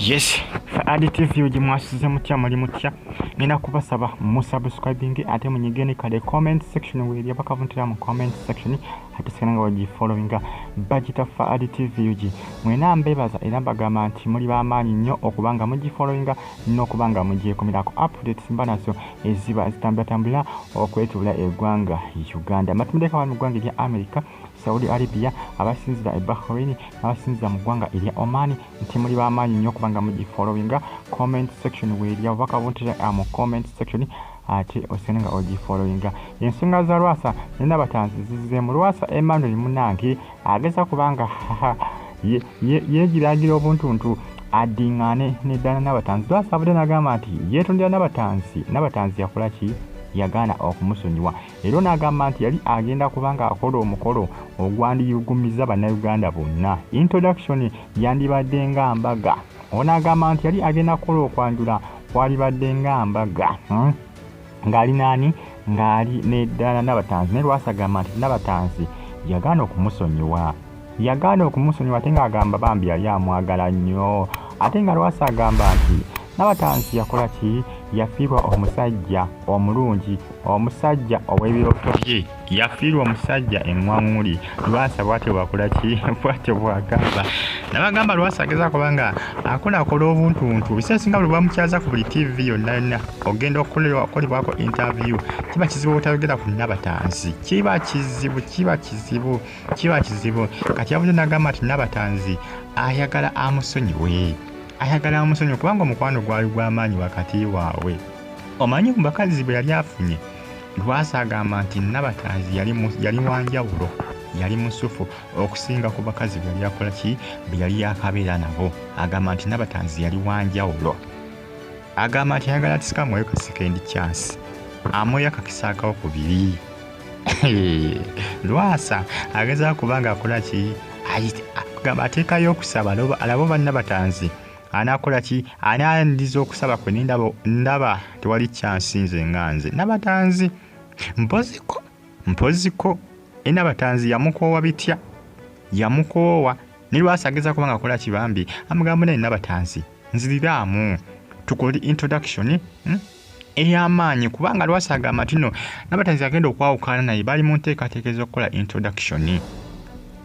Yes, additive yuji mwasize mutya muli mutya nina kubasaba mu subscribing ate munyigeni kale comment section weli bakavuntira mu comment section ate senanga waji followinga bagita fa additive yuji mwena mbebaza era bagamba nti muri bamanyi nnyo okubanga muji followinga n'okubanga muji komirako updates mbanazo eziba zitambula okwetula eggwanga Uganda matumideka wa mu ggwanga lya America Saudi Arabia abasinzira Bakole abasinzira mu ggwanga erya Oman nti muri bamanyi nnyo kubanga muji followinga comment section weli bakavuntira mu comment section ate osenga oji followinga ensinga za Lwasa Nabatanzi zize mu Lwasa Emmanuel Munange ageza kubanga yegiragira obuntuntu adingane ne dana Nabatanzi Lwasa bude nagamba nti yetondera Nabatanzi yakola ki yagana okumusonyiwa era nagamba nti yali agenda kubanga akola omukolo ogwandiyugumiza bannayuganda bonna introduction yandibadde nga mbaga onagamba nti yali agenda kukola okwanjula kwalibadde nga mbaga ngali nani ngali ne dana Nabatanzi ne Lwasa agamba nti Nabatanzi yagana okumusonyiwa ate nga agamba Bambi yali amwagala nnyo ate nga Lwasa agamba nti Nabatanzi yakola ki yafiirwa omusajja omulungi omusajja ow'ebiroto bye yafiirwa omusajja emmwamuli Lwasa bwatyo bwakola ki bwatyo bwagamba nabagamba Lwasa ageza kubanga akola obuntuntu bisesinga bwe bamukyaza ku buli TV yonna ogenda okukolebwako interview kiba kizibu obutayogera ku Nabatanzi kiba kizibu kati yabuze nagamba nti Nabatanzi ayagala amusonyiwe kubanga omukwano gwali gw'amaanyi wakati waabwe omanyi mu bakazi bwe yali afunye Lwasa agamba nti Nabatanzi yali wanjawulo yali musufu okusinga ku bakazi bwe yali akola ki bwe yali yakabeera nabo agamba nti Nabatanzi yali wanjawulo agamba nti ayagala tisikamuweyo ka second chance amweyo akakisaakawo kubiri Lwasa ageza kubanga akola ki agamba ateekayo okusaba alabo ba Nabatanzi anakola ki anandiza okusaba kwe ndaba tewali chance nze nganze Nabatanzi mpoziko Nabatanzi yamukoowa bitya yamukoowa ne Lwasa ageza kubanga akola ki Bambi amugamba naye Nabatanzi nziriraamu tukole introduction ey'amaanyi kubanga Lwasa agamba nti no Nabatanzi agenda okwawukana naye bali mu nteekateekezo okukola introduction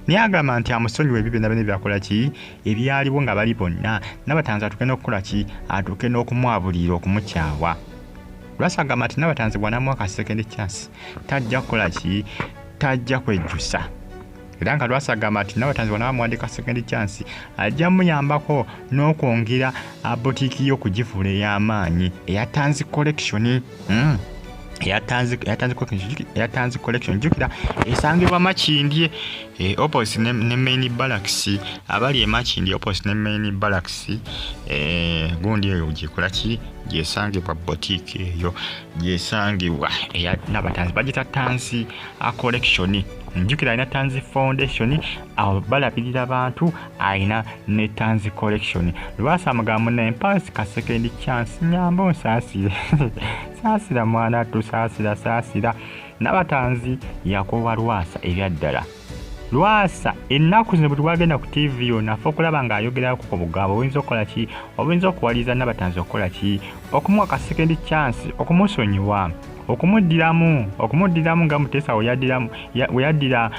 Niagamba nti amusonyiwe ebyo byonna byakola ki ebyaliwo nga bali bonna Nabatanzi atukena okukola ki atukena okumwabulira okumukyawa Lwasa agamba nti Nabatanzi bw'anamuwa ka second chance tajja kukola ki tajja kwejjusa era nga Lwasa agamba nti Nabatanzi bw'anamuwadde second chance ajja muyambako n'okwongera boutique yo kugifuula ey'amaanyi eya Tanzi collection Yatanzi collection jukira esangibwa Makindye opposite ne main barracks abali Makindye opposite ne main barracks gundi eyo gikola ki gyesangibwa boutique eyo gyesangibwa eya Nabatanzi bagita Tanzi collection njukira ina Tanzi foundation awo balabirira abantu aina ne Tanzi collection Lwasa amagambo na impasse ka second chance nyambo nsasire sasira mwana tusasira Nabatanzi yakowa Lwasa ebyaddala Lwasa ennaku zino bwe twagenda ku TV yonna afa okulaba ng'ayogera ku bugabo oyinza okukola ki oyinza okuwaliza Nabatanzi okukola ki okumuwa ka second chance okumusonyiwa okumuddiramu nga Mutesa weyaddira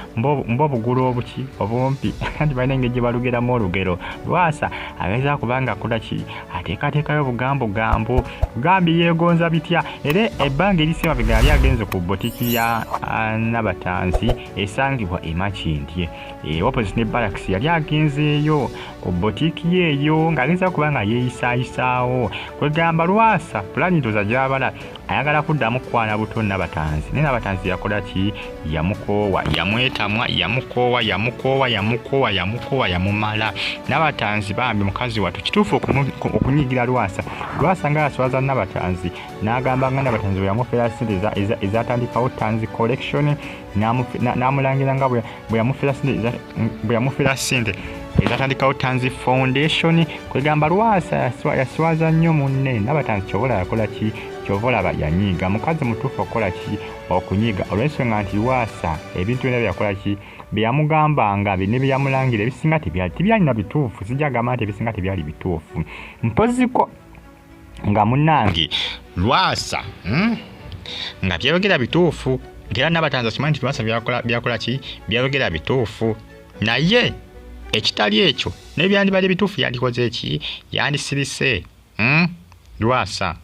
mbobugulu obuki obumpi kandi balina engeri gye balugeramu olugero Lwasa ageza kubanga akola ki ateekateekayo bugambo Bambi yeegonza bitya era ebbanga erisinga bwe yali agenze ku botiki ya Nabatanzi esangibwa Makindye opposite ne barracks yali agenzeeyo ku botiki eyo ng'ageza kubanga yeeyisaayisaawo kwegamba Lwasa pulani ntoza gy'abala ayagala kuddamu kwana buto Nabatanzi ne Nabatanzi yakola ki yamukoowa yamwetamwa yamumala Nabatanzi Bambi mukazi wattu kituufu okunyigira Lwasa nga aswaza Nabatanzi n'agamba nga Nabatanzi bwe yamufera ssente ezatandikawo Tanzi collection n'amulangira nga bwe yamufera ssente ezatandikawo Tanzi foundation kwegamba Lwasa yaswaza nnyo munne Nabatanzi kyobola yakola ki kyovolaba yanyiga mukazi mutuufu okukola ki okunyiga olw'ensonga nti Lwasa ebintu byonna byakola ki byamugambanga bine byamulangira ebisinga tebyalina bituufu. Sijja gamba nti ebisinga tebyali bituufu. Mpoziko nga munnange Lwasa nga byayogera bituufu, ng'era Nabatanzi akimanyi nti Lwasa byakola ki, byayogera bituufu. Naye ekitali ekyo n'ebyandibadde bituufu yandikoze eki, yandisirise. Lwasa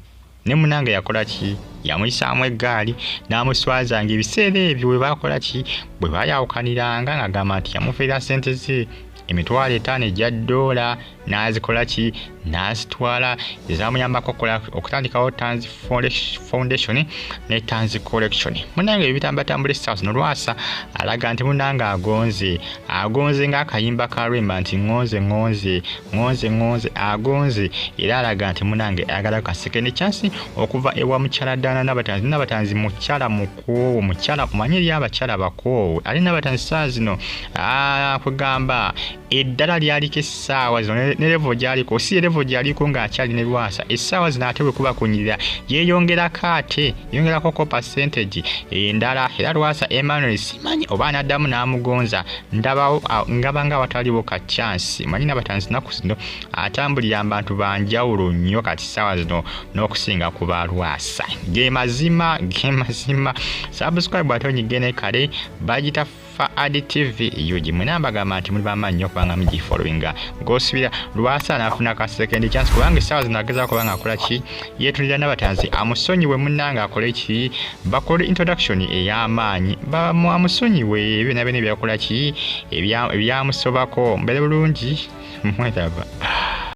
ne munnange yakola ki, yamuyisaamu eggaali n'amuswazanga ebiseera ebyo bwe bakola ki, bwe bayawukaniranga ng'agamba nti yamufiira ssente ze $5,000 ejja $, n'azikola ki, n'azitwala ezamuyambako okutandikawo Tanzi Foundation ne Tanzi Collection. Munnange ebyo bitambatambula essaawa zino Lwasa alaga nti munnange agonze ng'akayimba ka lwemba nti ngonze agonze, era alaga nti munnange ayagala kaseke chance okuva ewa mukyala Dana Nabatanzi. Nabatanzi mukyala mukoowu, mukyala kumanyi eri abakyala bakoowu ali Nabatanzi saa zino kugamba eddala lyaliko essaawa zino ne level gyaliko, si level gyaliko ng'akyali ne Lwasa. Essaawa zino ate bwe kuba kunyirira yeeyongerako ate yongerako percentage endala. Era Lwasa Emmanuel simanyi oba anaddamu n'amugonza, ngaba nga wataliwo ka chance. Manyi Nabatanzi nnaku zino atambulira abantu banjawulo nnyo kati ssaawa zino n'okusinga ku ba Lwasa. Ge mazima. Subscribe ate onyigene kale bagita Adi TV yuji mwenambagamba nti muli bamaanyi nnyo kubanga mugifollowinga. Ng'osubira Lwasa n'afuna ka second chance kubanga essaawa zino agezaako kubanga akola ki, yeetulira Nabatanzi amusonyiwe munnange akole ki, bakole introduction ey'amaanyi amusonyiwe byonna byonna ebyakola ki, ebyamusobako. Mbere bulungi, mweraba.